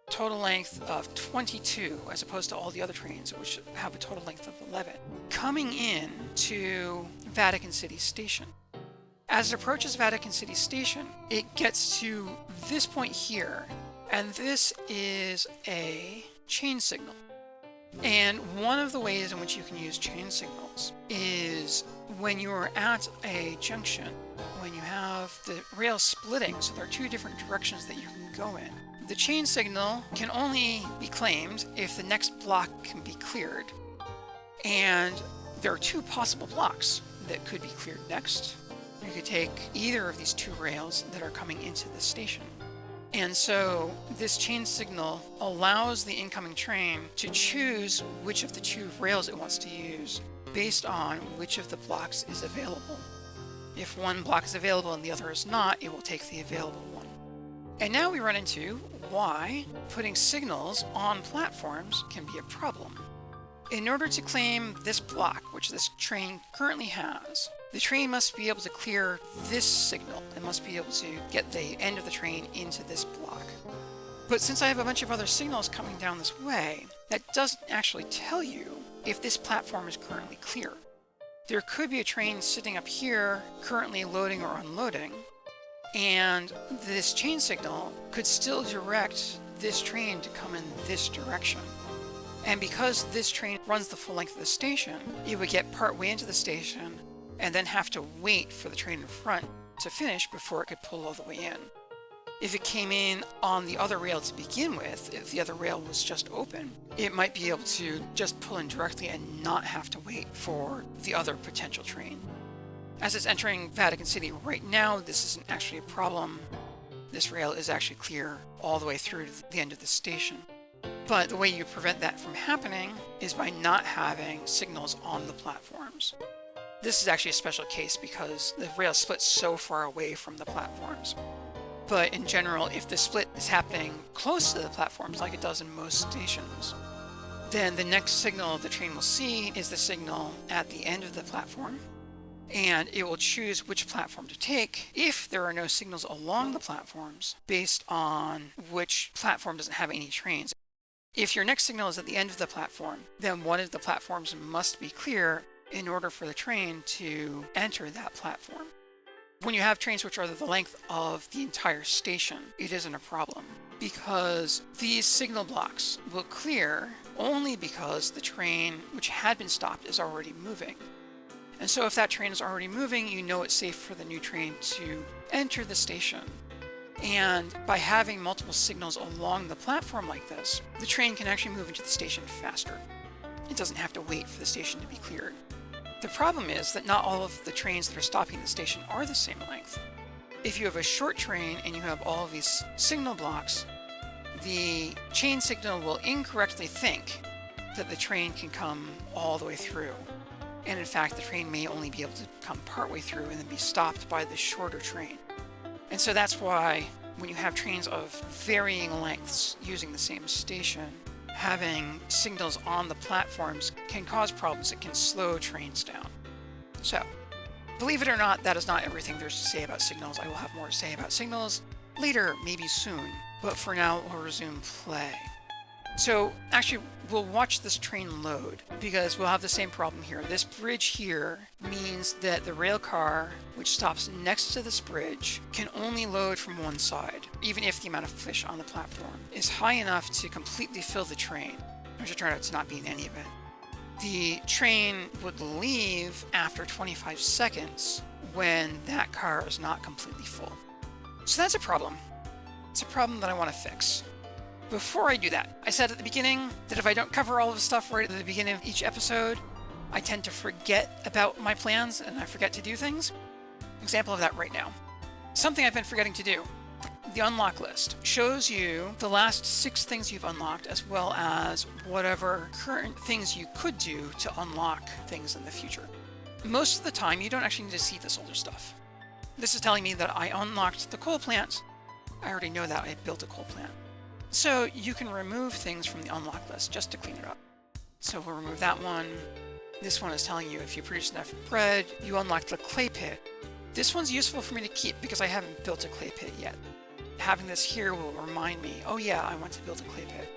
total length of 22 as opposed to all the other trains which have a total length of 11, coming in to Vatican City Station. As it approaches Vatican City Station, it gets to this point here, and this is a chain signal. And one of the ways in which you can use chain signals is when you're at a junction, when you have the rail splitting, so there are two different directions that you can go in. The chain signal can only be claimed if the next block can be cleared. And There are two possible blocks that could be cleared next. You could take either of these two rails that are coming into the station. And so this chain signal allows the incoming train to choose which of the two rails it wants to use based on which of the blocks is available. If one block is available and the other is not, it will take the available one. And now we run into why putting signals on platforms can be a problem. In order to claim this block, which this train currently has, the train must be able to clear this signal. It must be able to get the end of the train into this block. But since I have a bunch of other signals coming down this way, that doesn't actually tell you if this platform is currently clear. There could be a train sitting up here currently loading or unloading, and this chain signal could still direct this train to come in this direction. And because this train runs the full length of the station, it would get part way into the station and then have to wait for the train in front to finish before it could pull all the way in. If it came in on the other rail to begin with, if the other rail was just open, it might be able to just pull in directly and not have to wait for the other potential train. As it's entering Vatican City right now, this isn't actually a problem. This rail is actually clear all the way through to the end of the station. But the way you prevent that from happening is by not having signals on the platforms. This is actually a special case because the rail splits so far away from the platforms. But in general, if the split is happening close to the platforms like it does in most stations, then the next signal the train will see is the signal at the end of the platform, and it will choose which platform to take if there are no signals along the platforms based on which platform doesn't have any trains. If your next signal is at the end of the platform, then one of the platforms must be clear in order for the train to enter that platform. When you have trains which are the length of the entire station, it isn't a problem because these signal blocks will clear only because the train which had been stopped is already moving. And so if that train is already moving, you know it's safe for the new train to enter the station. And by having multiple signals along the platform like this, the train can actually move into the station faster. It doesn't have to wait for the station to be cleared. The problem is that not all of the trains that are stopping at the station are the same length. If you have a short train and you have all of these signal blocks, the chain signal will incorrectly think that the train can come all the way through. And in fact, the train may only be able to come partway through and then be stopped by the shorter train. And so that's why when you have trains of varying lengths using the same station, having signals on the platforms can cause problems. It can slow trains down. So, believe it or not, that is not everything there's to say about signals. I will have more to say about signals later, maybe soon. But for now, we'll resume play. So actually, we'll watch this train load because we'll have the same problem here. This bridge here means that the rail car, which stops next to this bridge, can only load from one side, even if the amount of fish on the platform is high enough to completely fill the train, which will turn out to not be in any event. The train would leave after 25 seconds when that car is not completely full. So that's a problem. It's a problem that I want to fix. Before I do that, I said at the beginning that if I don't cover all of the stuff right at the beginning of each episode, I tend to forget about my plans and I forget to do things. Example of that right now. Something I've been forgetting to do. The unlock list shows you the last 6 things you've unlocked as well as whatever current things you could do to unlock things in the future. Most of the time, you don't actually need to see this older stuff. This is telling me that I unlocked the coal plant. I already know that I built a coal plant. So you can remove things from the unlock list just to clean it up. So we'll remove that one. This one is telling you if you produce enough bread, you unlock the clay pit. This one's useful for me to keep because I haven't built a clay pit yet. Having this here will remind me, oh yeah, I want to build a clay pit.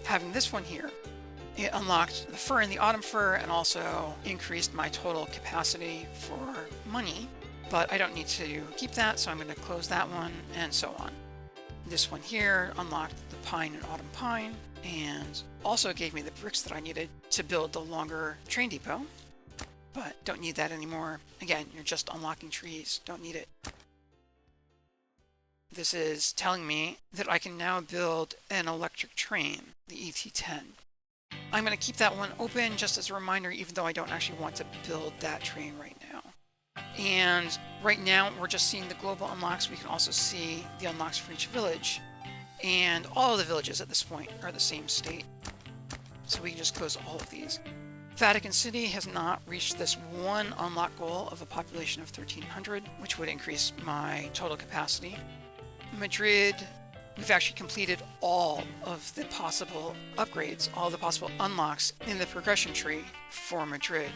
Having this one here, it unlocked the fur and the autumn fur and also increased my total capacity for money, but I don't need to keep that, so I'm going to close that one and so on. This one here unlocked the pine and autumn pine and also gave me the bricks that I needed to build the longer train depot, but don't need that anymore. Again, you're just unlocking trees, don't need it. This is telling me that I can now build an electric train, the ET10. I'm going to keep that one open just as a reminder, even though I don't actually want to build that train right now. And right now, we're just seeing the global unlocks. We can also see the unlocks for each village. And all of the villages at this point are the same state. So we can just close all of these. Vatican City has not reached this one unlock goal of a population of 1,300, which would increase my total capacity. Madrid, we've actually completed all of the possible upgrades, all the possible unlocks in the progression tree for Madrid.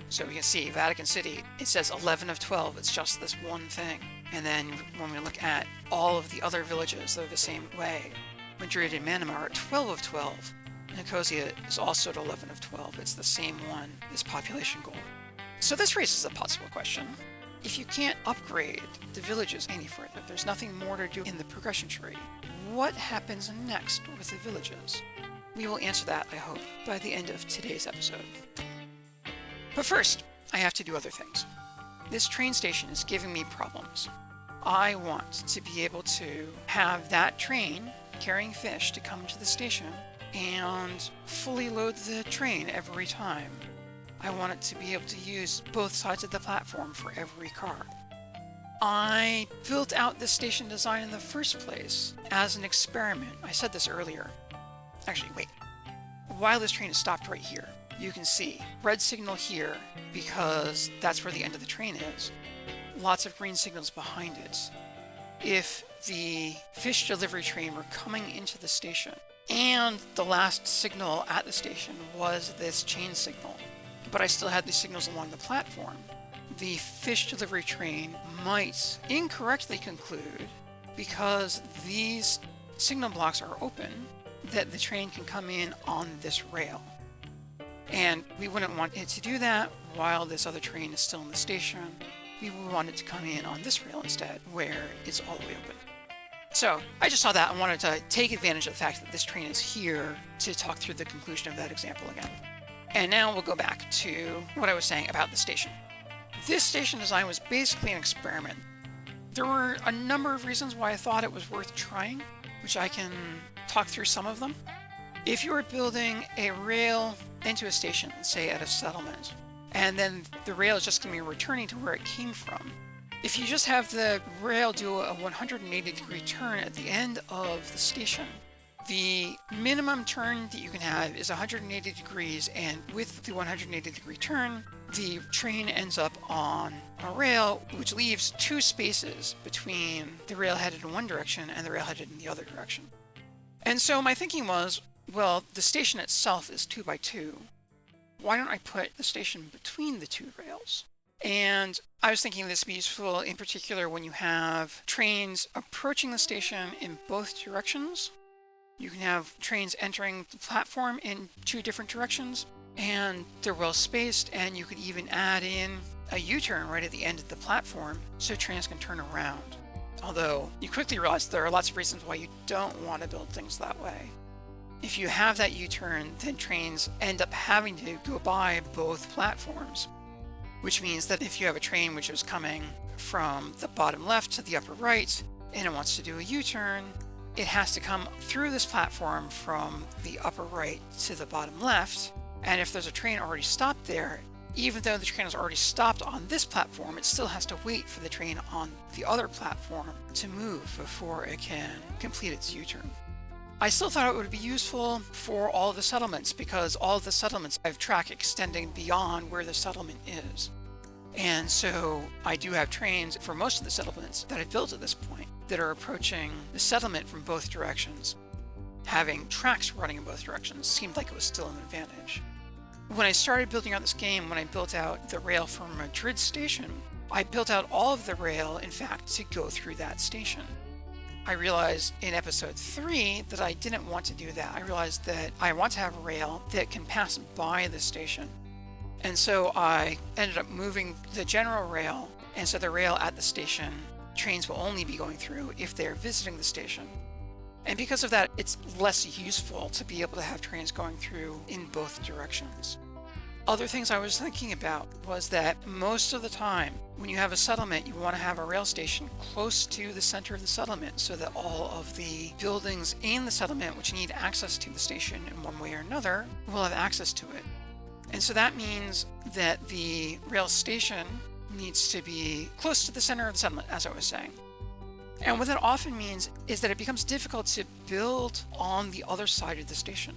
So we can see Vatican City, it says 11 of 12, it's just this one thing. And then when we look at all of the other villages, they're the same way. Madrid and Manama are at 12 of 12. Nicosia is also at 11 of 12. It's the same one, this population goal. So this raises a possible question. If you can't upgrade the villages any further, there's nothing more to do in the progression tree, what happens next with the villages? We will answer that, I hope, by the end of today's episode. But first, I have to do other things. This train station is giving me problems. I want to be able to have that train carrying fish to come to the station and fully load the train every time. I want it to be able to use both sides of the platform for every car. I built out this station design in the first place as an experiment. I said this earlier. Actually, wait. While this train is stopped right here, you can see red signal here because that's where the end of the train is. Lots of green signals behind it. If the fish delivery train were coming into the station and the last signal at the station was this chain signal, but I still had the signals along the platform, the fish delivery train might incorrectly conclude, because these signal blocks are open, that the train can come in on this rail. And we wouldn't want it to do that while this other train is still in the station. We would want it to come in on this rail instead, where it's all the way open. So I just saw that and wanted to take advantage of the fact that this train is here to talk through the conclusion of that example again. And now we'll go back to what I was saying about the station. This station design was basically an experiment. There were a number of reasons why I thought it was worth trying, which I can talk through some of them. If you were building a rail into a station, say at a settlement, and then the rail is just going to be returning to where it came from, if you just have the rail do a 180-degree turn at the end of the station, the minimum turn that you can have is 180 degrees, and with the 180-degree turn, the train ends up on a rail, which leaves two spaces between the rail headed in one direction and the rail headed in the other direction. And so my thinking was, well, the station itself is 2 by 2. Why don't I put the station between the two rails? And I was thinking this would be useful in particular when you have trains approaching the station in both directions. You can have trains entering the platform in two different directions, and they're well spaced, and you could even add in a U-turn right at the end of the platform so trains can turn around. Although you quickly realize there are lots of reasons why you don't want to build things that way. If you have that U-turn, then trains end up having to go by both platforms, which means that if you have a train which is coming from the bottom left to the upper right and it wants to do a U-turn, it has to come through this platform from the upper right to the bottom left. And if there's a train already stopped there, even though the train is already stopped on this platform, it still has to wait for the train on the other platform to move before it can complete its U-turn. I still thought it would be useful for all of the settlements, because all of the settlements have track extending beyond where the settlement is. And so I do have trains for most of the settlements that I've built at this point that are approaching the settlement from both directions. Having tracks running in both directions seemed like it was still an advantage. When I started building out this game, when I built out the rail for Madrid station, I built out all of the rail, in fact, to go through that station. I realized in episode 3 that I didn't want to do that. I realized that I want to have a rail that can pass by the station. And so I ended up moving the general rail, and so the rail at the station, trains will only be going through if they're visiting the station. And because of that, it's less useful to be able to have trains going through in both directions. Other things I was thinking about was that most of the time when you have a settlement, you want to have a rail station close to the center of the settlement so that all of the buildings in the settlement which need access to the station in one way or another will have access to it. And so that means that the rail station needs to be close to the center of the settlement, as I was saying. And what that often means is that it becomes difficult to build on the other side of the station.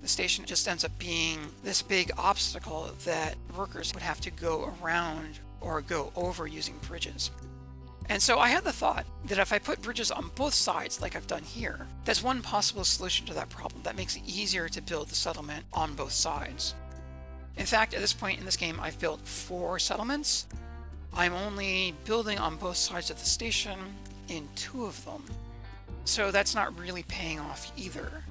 The station just ends up being this big obstacle that workers would have to go around or go over using bridges. And so I had the thought that if I put bridges on both sides like I've done here, that's one possible solution to that problem that makes it easier to build the settlement on both sides. In fact, at this point in this game, I've built 4 settlements. I'm only building on both sides of the station in 2 of them. So that's not really paying off either.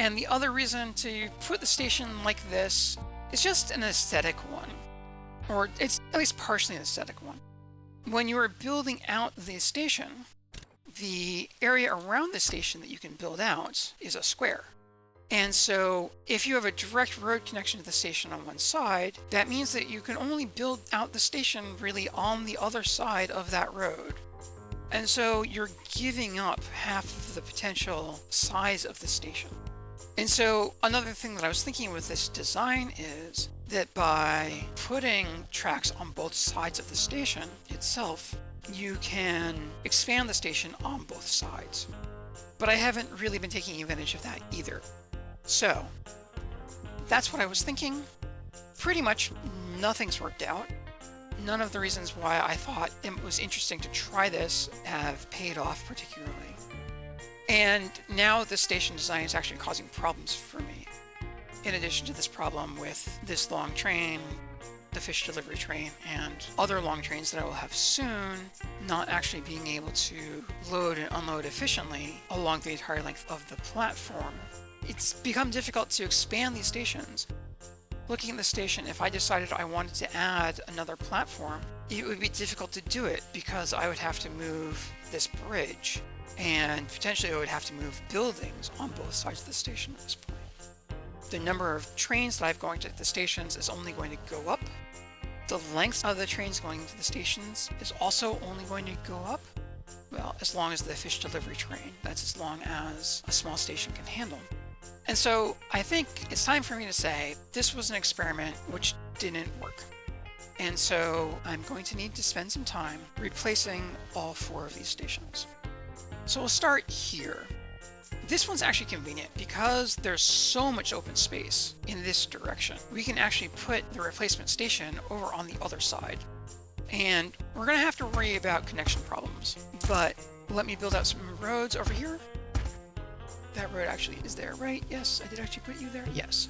And the other reason to put the station like this is just an aesthetic one, or it's at least partially an aesthetic one. When you are building out the station, the area around the station that you can build out is a square. And so if you have a direct road connection to the station on one side, that means that you can only build out the station really on the other side of that road. And so you're giving up half of the potential size of the station. And so another thing that I was thinking with this design is that by putting tracks on both sides of the station itself, you can expand the station on both sides. But I haven't really been taking advantage of that either. So that's what I was thinking. Pretty much nothing's worked out. None of the reasons why I thought it was interesting to try this have paid off particularly. And now the station design is actually causing problems for me. In addition to this problem with this long train, the fish delivery train, and other long trains that I will have soon, not actually being able to load and unload efficiently along the entire length of the platform. It's become difficult to expand these stations. Looking at the station, if I decided I wanted to add another platform, it would be difficult to do it because I would have to move this bridge, and potentially I would have to move buildings on both sides of the station at this point. The number of trains that I have going to the stations is only going to go up. The length of the trains going to the stations is also only going to go up. Well, as long as the fish delivery train, that's as long as a small station can handle. And so I think it's time for me to say this was an experiment which didn't work. And so I'm going to need to spend some time replacing all 4 of these stations. So we'll start here. This one's actually convenient because there's so much open space in this direction. We can actually put the replacement station over on the other side. And we're going to have to worry about connection problems. But let me build out some roads over here. That road actually is there, right? Yes, I did actually put you there. Yes.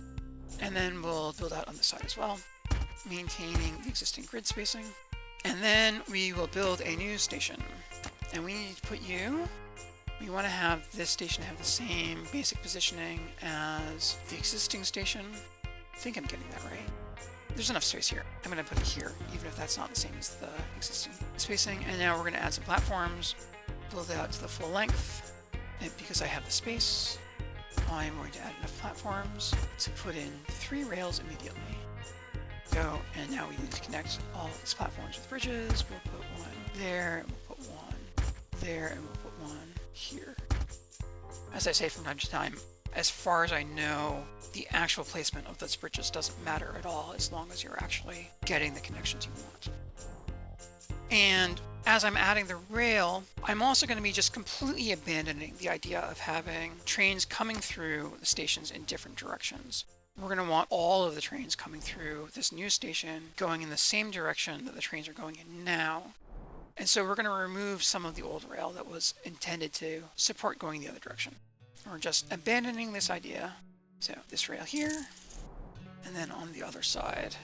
And then we'll build out on this side as well, maintaining the existing grid spacing. And then we will build a new station. And we need to put you... We want to have this station have the same basic positioning as the existing station. I think I'm getting that right. There's enough space here. I'm going to put it here, even if that's not the same as the existing spacing. And now we're going to add some platforms, build it out to the full length. And because I have the space, I'm going to add enough platforms to put in 3 rails immediately. Go, and now we need to connect all these platforms with bridges. We'll put one there, and we'll put one there, and we'll put one here. As I say from time to time, as far as I know, the actual placement of those bridges doesn't matter at all as long as you're actually getting the connections you want. And as I'm adding the rail, I'm also going to be just completely abandoning the idea of having trains coming through the stations in different directions. We're going to want all of the trains coming through this new station going in the same direction that the trains are going in now. And so we're going to remove some of the old rail that was intended to support going the other direction. We're just abandoning this idea. So this rail here, and then on the other side,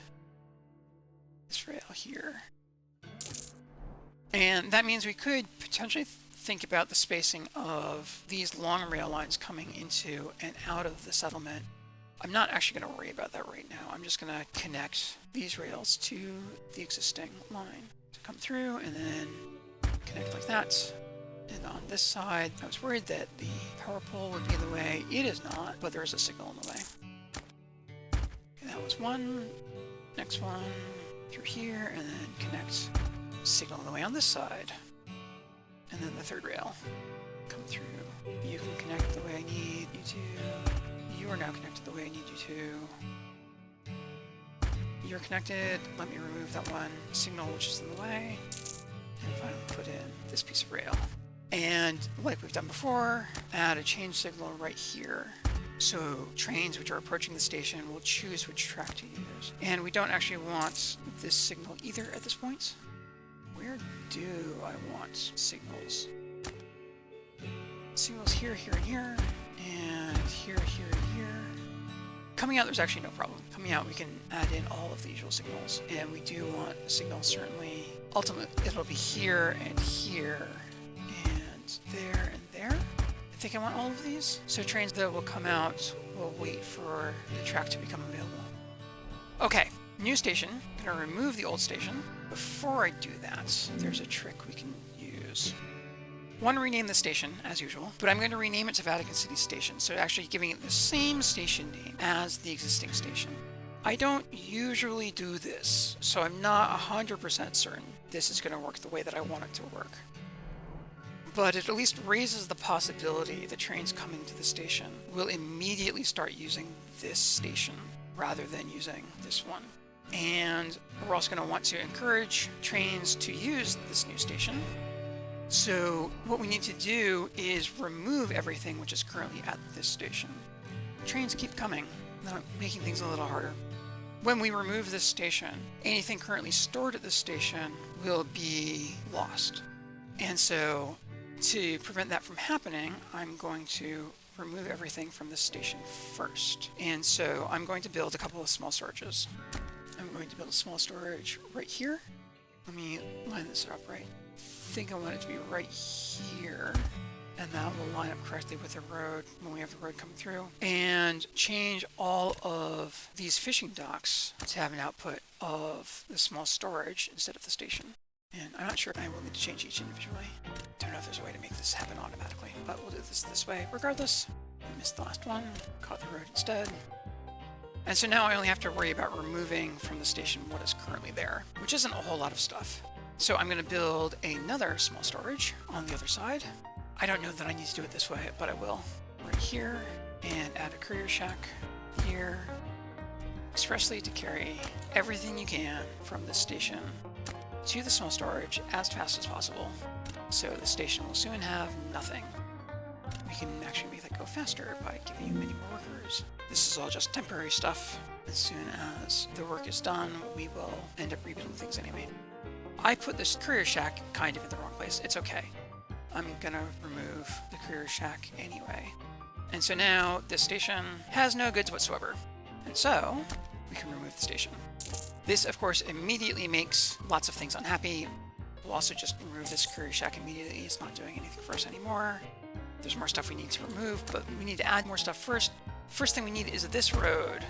this rail here. And that means we could potentially think about the spacing of these long rail lines coming into and out of the settlement. I'm not actually going to worry about that right now. I'm just going to connect these rails to the existing line to come through and then connect like that. And on this side, I was worried that the power pole would be in the way. It is not, but there is a signal in the way. that was one. Next one through here, and then connect signal all the way on this side. And then the third rail. Come through. You can connect the way I need you to. You are now connected the way I need you to. You're connected. Let me remove that one signal which is in the way. And finally put in this piece of rail. And like we've done before, add a change signal right here. So trains which are approaching the station will choose which track to use. And we don't actually want this signal either at this point. Where do I want signals? Signals here, here, and here, and here, here, and here. Coming out, there's actually no problem. Coming out, we can add in all of the usual signals. And we do want a signal, certainly. Ultimately, it'll be here and here, and there and there. I think I want all of these. So trains that will come out will wait for the track to become available. Okay, new station. I'm going to remove the old station. Before I do that, there's a trick we can use. One, rename the station, as usual, but I'm going to rename it to Vatican City Station, so actually giving it the same station name as the existing station. I don't usually do this, so I'm not 100% certain this is going to work the way that I want it to work. But it at least raises the possibility that trains coming to the station will immediately start using this station rather than using this one. And we're also going to want to encourage trains to use this new station. So what we need to do is remove everything which is currently at this station. Trains keep coming, making things a little harder. When we remove this station, anything currently stored at this station will be lost. And so to prevent that from happening, I'm going to remove everything from this station first. And so I'm going to build a couple of small storages. I'm going to build a small storage right here. Let me line this up right. I think I want it to be right here, and that will line up correctly with the road when we have the road coming through. And change all of these fishing docks to have an output of the small storage instead of the station. And I'm not sure I will need to change each individually. Don't know if there's a way to make this happen automatically, but we'll do this way regardless. I missed the last one, caught the road instead. And so now I only have to worry about removing from the station what is currently there, which isn't a whole lot of stuff. So I'm going to build another small storage on the other side. I don't know that I need to do it this way, but I will. Right here, and add a courier shack here, expressly to carry everything you can from this station to the small storage as fast as possible. So the station will soon have nothing. We can actually make that go faster by giving you many more workers. This is all just temporary stuff. As soon as the work is done, we will end up rebuilding things anyway. I put this courier shack kind of in the wrong place. It's okay. I'm gonna remove the courier shack anyway. And so now this station has no goods whatsoever. And so we can remove the station. This, of course, immediately makes lots of things unhappy. We'll also just remove this courier shack immediately. It's not doing anything for us anymore. There's more stuff we need to remove, but we need to add more stuff first. First thing we need is this road.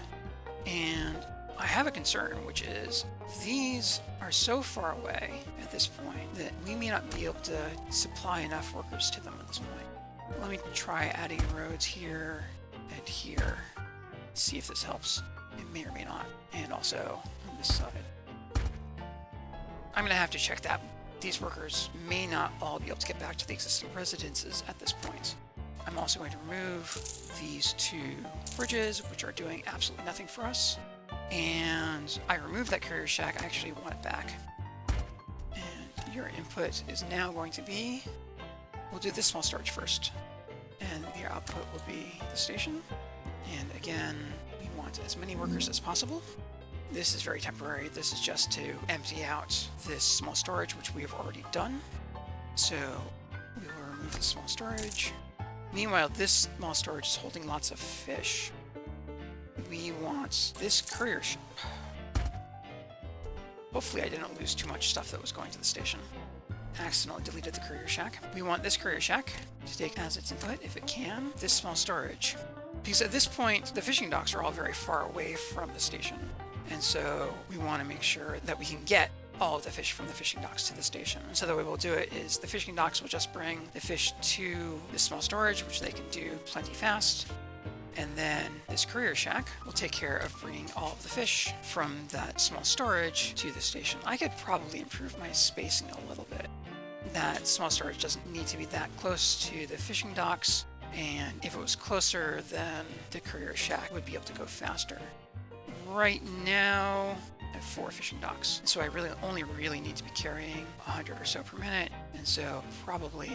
And I have a concern, which is these are so far away at this point that we may not be able to supply enough workers to them at this point. Let me try adding roads here and here. See if this helps. It may or may not. And also on this side. I'm going to have to check that. These workers may not all be able to get back to the existing residences at this point. I'm also going to remove these two bridges, which are doing absolutely nothing for us. And I removed that courier shack. I actually want it back. And your input is now going to be, we'll do this small storage first. And your output will be the station. And again, we want as many workers as possible. This is very temporary. This is just to empty out this small storage, which we have already done. So we will remove the small storage. Meanwhile, this small storage is holding lots of fish. We want this courier ship. Hopefully I didn't lose too much stuff that was going to the station. Accidentally deleted the courier shack. We want this courier shack to take as its input, if it can, this small storage. Because at this point, the fishing docks are all very far away from the station. And so we want to make sure that we can get all of the fish from the fishing docks to the station. And so the way we'll do it is the fishing docks will just bring the fish to this small storage, which they can do plenty fast. And then this courier shack will take care of bringing all of the fish from that small storage to the station. I could probably improve my spacing a little bit. That small storage doesn't need to be that close to the fishing docks, and if it was closer, then the courier shack would be able to go faster. Right now, I have 4 fishing docks, so I only need to be carrying 100 or so per minute, and so probably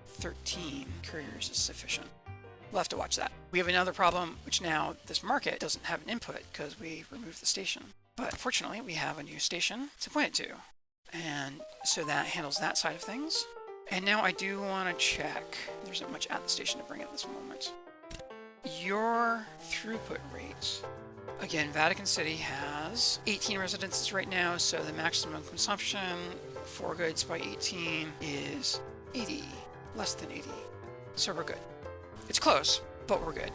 13 couriers is sufficient. We'll have to watch that. We have another problem, which now this market doesn't have an input because we removed the station. But fortunately, we have a new station to point it to. And so that handles that side of things. And now I do want to check. There isn't much at the station to bring at this moment. Your throughput rate. Again, Vatican City has 18 residences right now, so the maximum consumption for goods by 18 is 80, less than 80. So we're good. It's close, but we're good.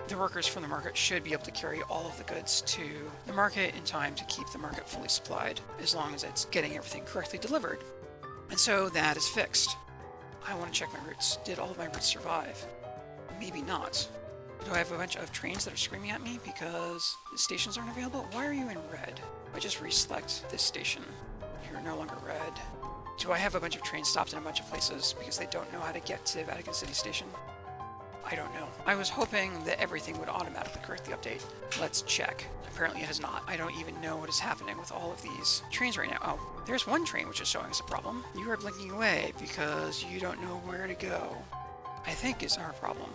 The workers from the market should be able to carry all of the goods to the market in time to keep the market fully supplied, as long as it's getting everything correctly delivered. And so that is fixed. I want to check my routes. Did all of my routes survive? Maybe not. Do I have a bunch of trains that are screaming at me because the stations aren't available? Why are you in red? I just reselect this station. You're no longer red. Do I have a bunch of trains stopped in a bunch of places because they don't know how to get to Vatican City Station? I don't know. I was hoping that everything would automatically correct the update. Let's check. Apparently it has not. I don't even know what is happening with all of these trains right now. Oh, there's one train which is showing us a problem. You are blinking away because you don't know where to go, I think is our problem.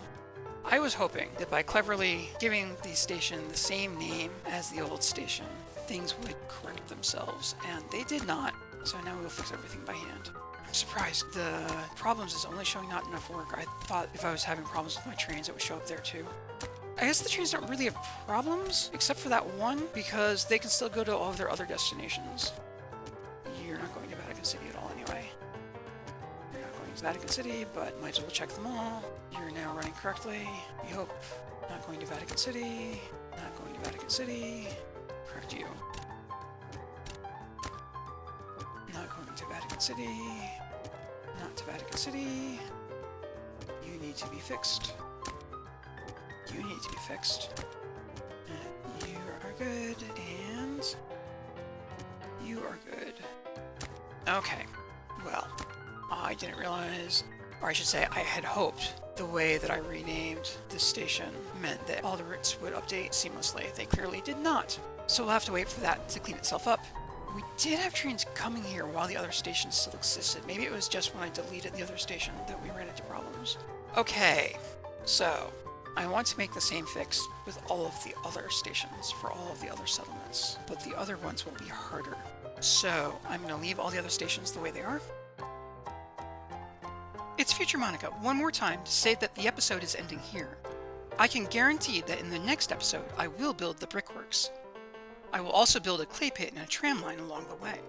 I was hoping that by cleverly giving the station the same name as the old station, things would correct themselves, and they did not. So now we'll fix everything by hand. I'm surprised the problems is only showing not enough work. I thought if I was having problems with my trains, it would show up there too. I guess the trains don't really have problems, except for that one, because they can still go to all of their other destinations. You're not going to Vatican City at all anyway. You're not going to Vatican City, but might as well check them all. You're now running correctly. We hope. Not going to Vatican City. Not going to Vatican City. Correct you. Not going to Vatican City. Not to Vatican City. You need to be fixed. You need to be fixed. You are good, and you are good. Okay, well, I didn't realize, or I should say I had hoped the way that I renamed this station meant that all the routes would update seamlessly. They clearly did not. So we'll have to wait for that to clean itself up. We did have trains coming here while the other stations still existed. Maybe it was just when I deleted the other station that we ran into problems. Okay, so I want to make the same fix with all of the other stations for all of the other settlements, but the other ones will be harder. So I'm going to leave all the other stations the way they are. It's Future Monica one more time to say that the episode is ending here. I can guarantee that in the next episode I will build the brickworks. I will also build a clay pit and a tram line along the way.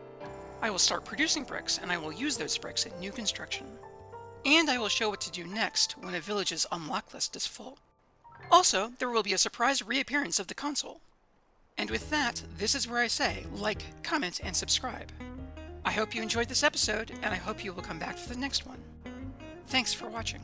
I will start producing bricks, and I will use those bricks in new construction. And I will show what to do next when a village's unlock list is full. Also, there will be a surprise reappearance of the console. And with that, this is where I say, like, comment, and subscribe. I hope you enjoyed this episode, and I hope you will come back for the next one. Thanks for watching.